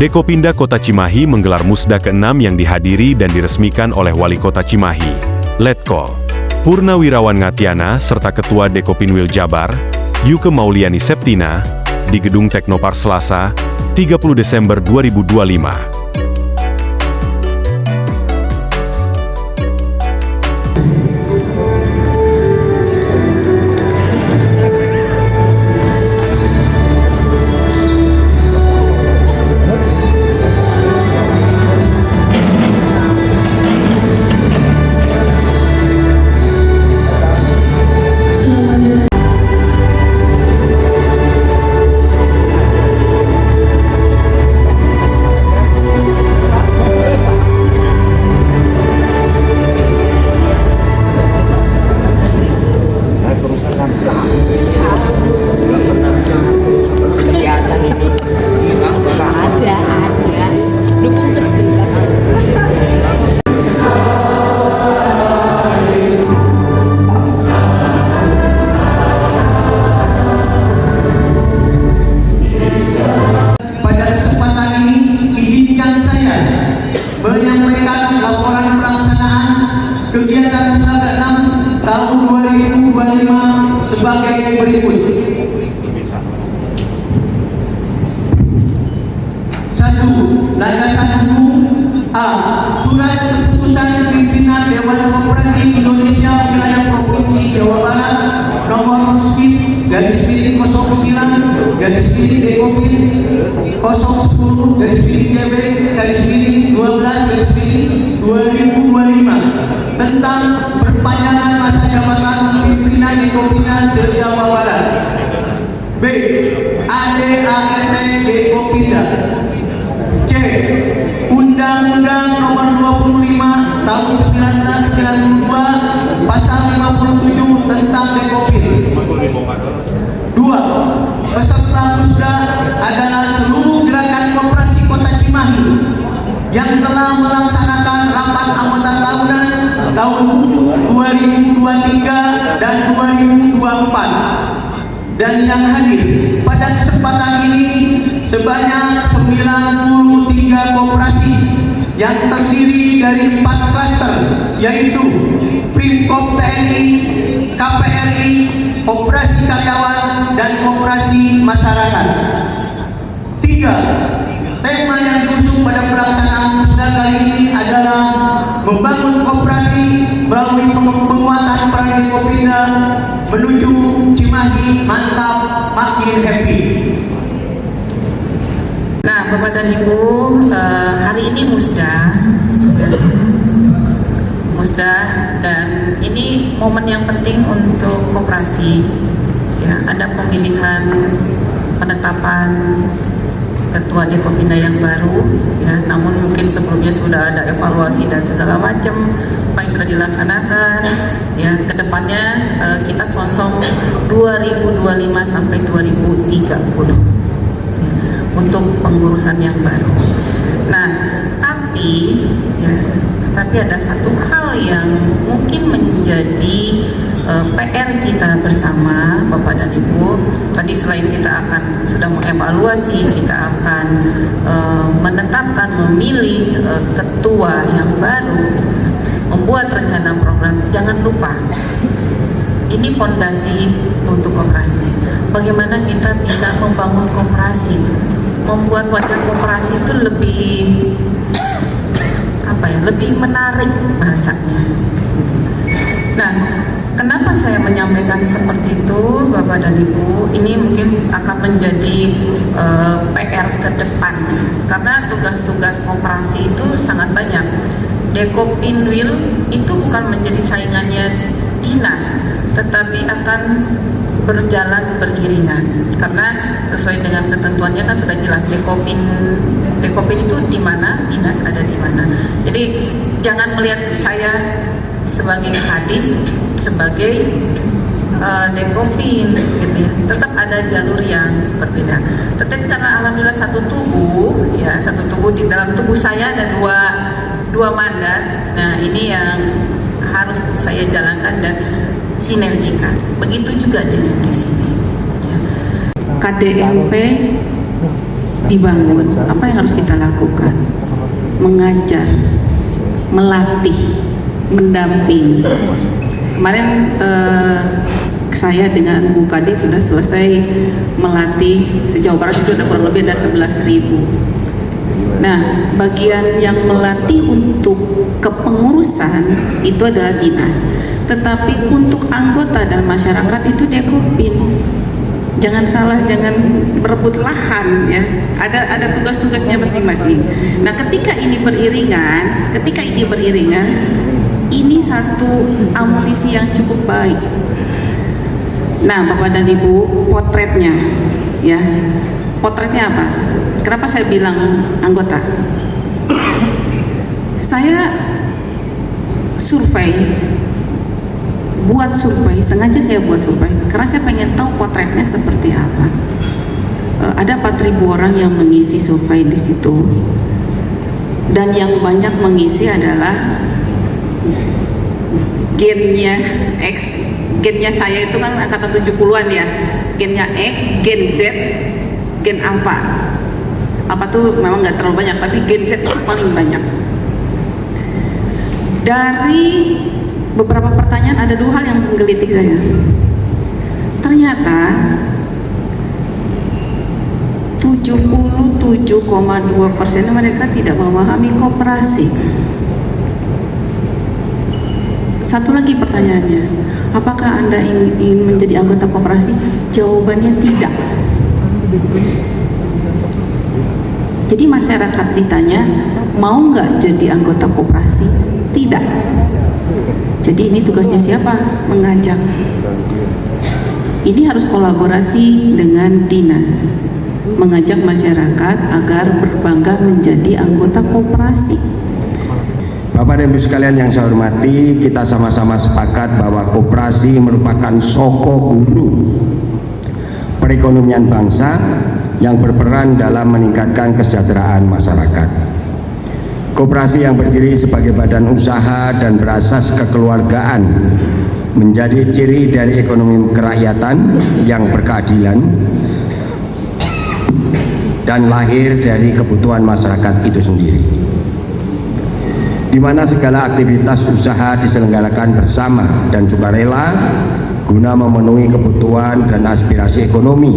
Dekopinda Kota Cimahi menggelar Musda ke-6 yang dihadiri dan diresmikan oleh Wali Kota Cimahi, Letkol Purnawirawan Ngatiana serta Ketua Dekopinwil Jabar, Yuke Mauliani Septina, di Gedung Teknopar Selasa, 30 Desember 2025. Menyampaikan laporan pelaksanaan kegiatan Musda ke-6 tahun 2025 sebagai berikut. 1. Landasan hukum. A. Surat keputusan pimpinan Dewan Koperasi Indonesia Wilayah Provinsi Jawa Barat nomor skip /09 Dekopin 010 GB 12/2025 tentang perpanjangan masa jabatan pimpinan Dekopinda se-Jawa Barat. B. ADART Dekopinda. C. Undang-Undang Nomor 25 Tahun 1992 Pasal 57 tentang Dekopin. 2. Peserta Musda adalah seluruh gerakan koperasi Kota Cimahi yang telah melaksanakan rapat anggota tahunan tahun buku 2023 dan 2024 dan yang hadir pada kesempatan ini sebanyak 93 koperasi yang terdiri dari 4 klaster, yaitu Primkop TNI, KPRI, Koperasi Karyawan, dan Koperasi Masyarakat. 3. Tema yang diusung pada pelaksanaan Musda kali ini adalah membangun koperasi melalui penguatan peran Dekopinda menuju Cimahi mantap makin happy. Nah, Bapak dan Ibu, hari ini Musda, dan ini momen yang penting untuk koperasi. Ya, ada pemilihan penetapan Ketua Dekopinda yang baru, ya. Namun mungkin sebelumnya sudah ada evaluasi dan segala macam apa yang sudah dilaksanakan. Ya, kedepannya kita sosok 2025 sampai 2030 ya, untuk pengurusan yang baru. Nah, tapi ada satu hal yang mungkin menjadi PR kita bersama Bapak dan Ibu. Tadi selain kita akan sudah mengevaluasi, kita akan menetapkan, memilih ketua yang baru, membuat rencana program. Jangan lupa, ini fondasi untuk koperasi. Bagaimana kita bisa membangun koperasi, membuat wajah koperasi itu lebih menarik bahasanya. Nah, kenapa saya menyampaikan seperti itu, Bapak dan Ibu? Ini mungkin akan menjadi PR ke depannya, karena tugas-tugas koperasi itu sangat banyak. Dekopinwil itu bukan menjadi saingannya dinas, tetapi akan berjalan beriringan, karena sesuai dengan ketentuannya kan sudah jelas Dekopin itu di mana, dinas ada di mana. Jadi jangan melihat saya sebagai hadis, sebagai Dekopin gitu ya. Tetap ada jalur yang berbeda. Tetapi karena alhamdulillah satu tubuh di dalam tubuh saya ada dua mandat. Nah, ini yang harus saya jalankan dan sinergikan. Begitu juga dengan di sini. Ya. KDMP dibangun, apa yang harus kita lakukan? Mengajar, melatih, mendampingi. Kemarin saya dengan Bu Kadi sudah selesai melatih sejauh barat itu ada kurang lebih ada 11.000. Nah, bagian yang melatih untuk kepengurusan itu adalah dinas, tetapi untuk anggota dan masyarakat itu Dekopin. Jangan salah, jangan berebut lahan ya. Ada tugas-tugasnya masing-masing. Nah, ketika ini beriringan, ini satu amunisi yang cukup baik. Nah, Bapak dan Ibu, potretnya ya. Potretnya apa? Kenapa saya bilang anggota? Saya sengaja saya buat survei karena saya pengen tahu potretnya seperti apa. Ada 4.000 orang yang mengisi survei di situ, dan yang banyak mengisi adalah gennya X. Gennya saya itu kan angkatan 70-an ya, gennya X, gen Z, gen Alpha. Alpha tuh memang nggak terlalu banyak, tapi gen Z itu paling banyak. Dari beberapa pertanyaan ada 2 hal yang menggelitik saya. Ternyata 77,2% mereka tidak memahami koperasi. Satu lagi pertanyaannya, apakah Anda ingin menjadi anggota koperasi? Jawabannya tidak. Jadi masyarakat ditanya, mau nggak jadi anggota koperasi? Tidak. Jadi ini tugasnya siapa? Mengajak. Ini harus kolaborasi dengan dinas, mengajak masyarakat agar berbangga menjadi anggota koperasi. Bapak dan Ibu sekalian yang saya hormati, kita sama-sama sepakat bahwa koperasi merupakan soko guru perekonomian bangsa yang berperan dalam meningkatkan kesejahteraan masyarakat. Koperasi yang berdiri sebagai badan usaha dan berasas kekeluargaan menjadi ciri dari ekonomi kerakyatan yang berkeadilan dan lahir dari kebutuhan masyarakat itu sendiri, di mana segala aktivitas usaha diselenggarakan bersama dan sukarela guna memenuhi kebutuhan dan aspirasi ekonomi,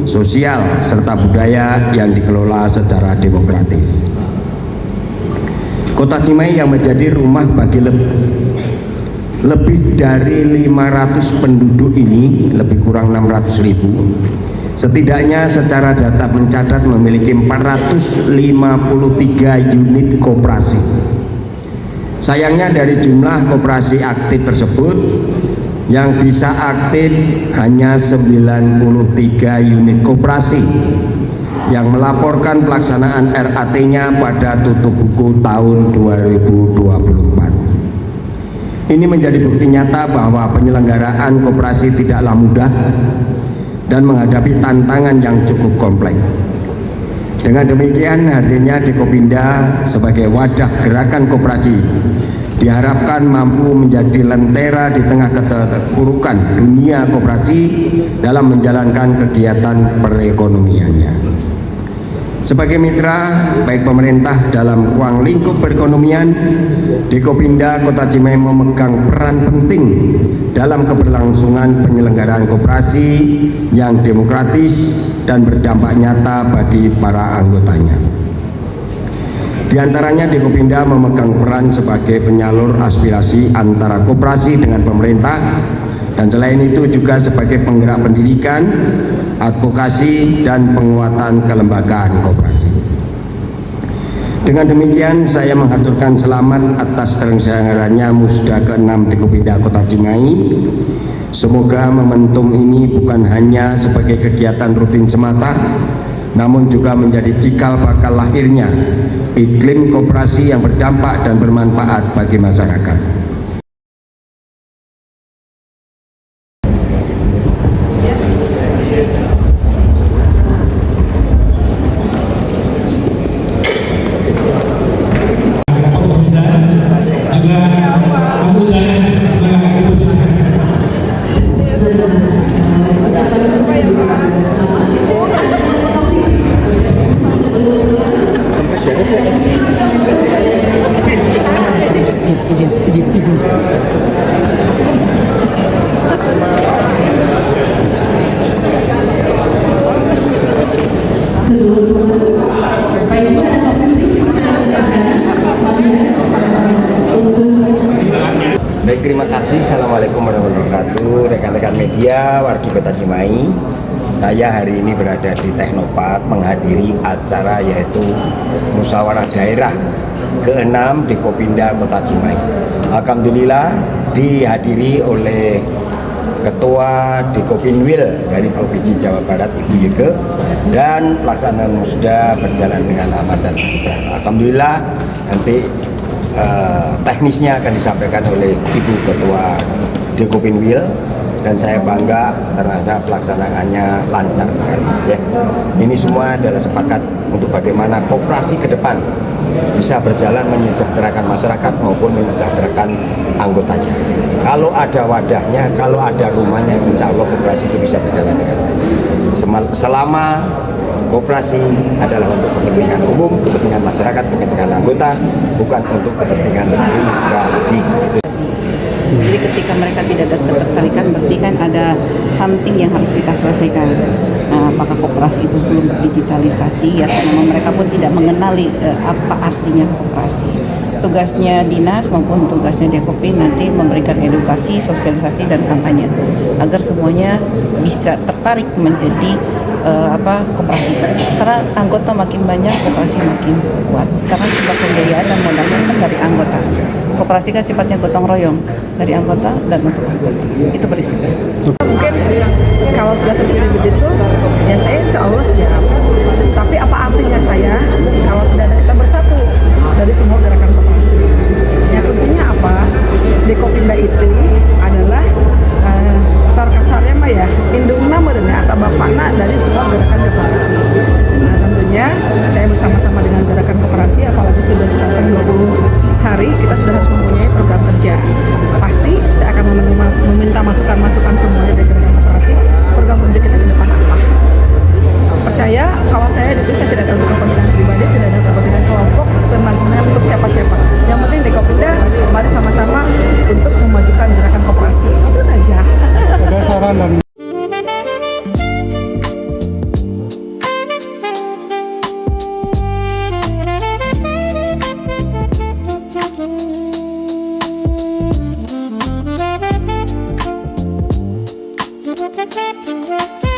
sosial, serta budaya yang dikelola secara demokratis. Kota Cimahi yang menjadi rumah bagi lebih dari 500 penduduk ini, lebih kurang 600.000, setidaknya secara data mencatat memiliki 453 unit koperasi. Sayangnya dari jumlah koperasi aktif tersebut, yang bisa aktif hanya 93 unit koperasi yang melaporkan pelaksanaan RAT-nya pada tutup buku tahun 2024. Ini menjadi bukti nyata bahwa penyelenggaraan koperasi tidaklah mudah dan menghadapi tantangan yang cukup kompleks. Dengan demikian, hadirnya Dekopinda sebagai wadah gerakan koperasi diharapkan mampu menjadi lentera di tengah keterpurukan dunia koperasi dalam menjalankan kegiatan perekonomiannya. Sebagai mitra baik pemerintah dalam ruang lingkup perekonomian, Dekopinda Kota Cimahi memegang peran penting dalam keberlangsungan penyelenggaraan koperasi yang demokratis dan berdampak nyata bagi para anggotanya. Di antaranya Dekopinda memegang peran sebagai penyalur aspirasi antara koperasi dengan pemerintah, dan selain itu juga sebagai penggerak pendidikan, advokasi, dan penguatan kelembagaan koperasi. Dengan demikian, saya mengaturkan selamat atas terselenggaranya Musda ke-6 Dekopinda Kota Cimahi. Semoga momentum ini bukan hanya sebagai kegiatan rutin semata, namun juga menjadi cikal bakal lahirnya iklim koperasi yang berdampak dan bermanfaat bagi masyarakat. warahmatullahi wabarakatuh. Rekan-rekan media, wargi Kota Cimahi. Saya hari ini berada di Teknopark menghadiri acara yaitu Musyawarah Daerah ke-6 Dekopinda Kota Cimahi. Alhamdulillah dihadiri oleh Ketua Dekopinwil dari Provinsi Jawa Barat Ibu Yeke, dan pelaksanaan musda berjalan dengan aman dan lancar. Alhamdulillah nanti teknisnya akan disampaikan oleh Ibu Ketua Dekopinwil, dan saya bangga terasa pelaksanaannya lancar sekali ya. Ini semua adalah sepakat untuk bagaimana koperasi ke depan bisa berjalan menyejahterakan masyarakat maupun menyejahterakan anggotanya. Kalau ada wadahnya, kalau ada rumahnya, insya Allah koperasi itu bisa berjalan dengan baik. Selama koperasi adalah untuk kepentingan umum, kepentingan masyarakat, kepentingan anggota, bukan untuk kepentingan pribadi. Jadi ketika mereka tidak ada ketertarikan, berarti kan ada something yang harus kita selesaikan. Nah, apakah koperasi itu belum digitalisasi atau memang mereka pun tidak mengenali apa artinya koperasi. Tugasnya dinas maupun tugasnya Dekopin nanti memberikan edukasi, sosialisasi dan kampanye agar semuanya bisa tertarik menjadi koperasi. Karena anggota makin banyak, koperasi makin kuat. Karena sifat pembiayaan dan modalnya kan dari anggota. Koperasi kan sifatnya gotong royong dari anggota dan untuk anggota. Itu berisiko. Mungkin kalau sudah terjadi begitu, ya saya insya Allah siap. Tapi apa artinya saya kalau tidak ada kita bersatu dari semua gerakan koperasi? Ya tentunya apa? Dekopinda itu adalah kasarnya mah ya indungna merenya atau bapakna dari semua gerakan koperasi. Nah tentunya saya bersama-sama dengan gerakan koperasi, apalagi sudah dilakukan 20 hari, kita sudah harus mempunyai program kerja. Pasti saya akan meminta masukan-masukan semuanya dari gerakan koperasi, program kerja kita ke depan apa. Percaya kalau saya tidak ada kepentingan pribadi, tidak ada kepentingan kelompok, kepentingan untuk siapa-siapa. Yang penting Dekopinda, mari sama-sama untuk memajukan gerakan koperasi. Itu saja. Ada saran dan Thank you.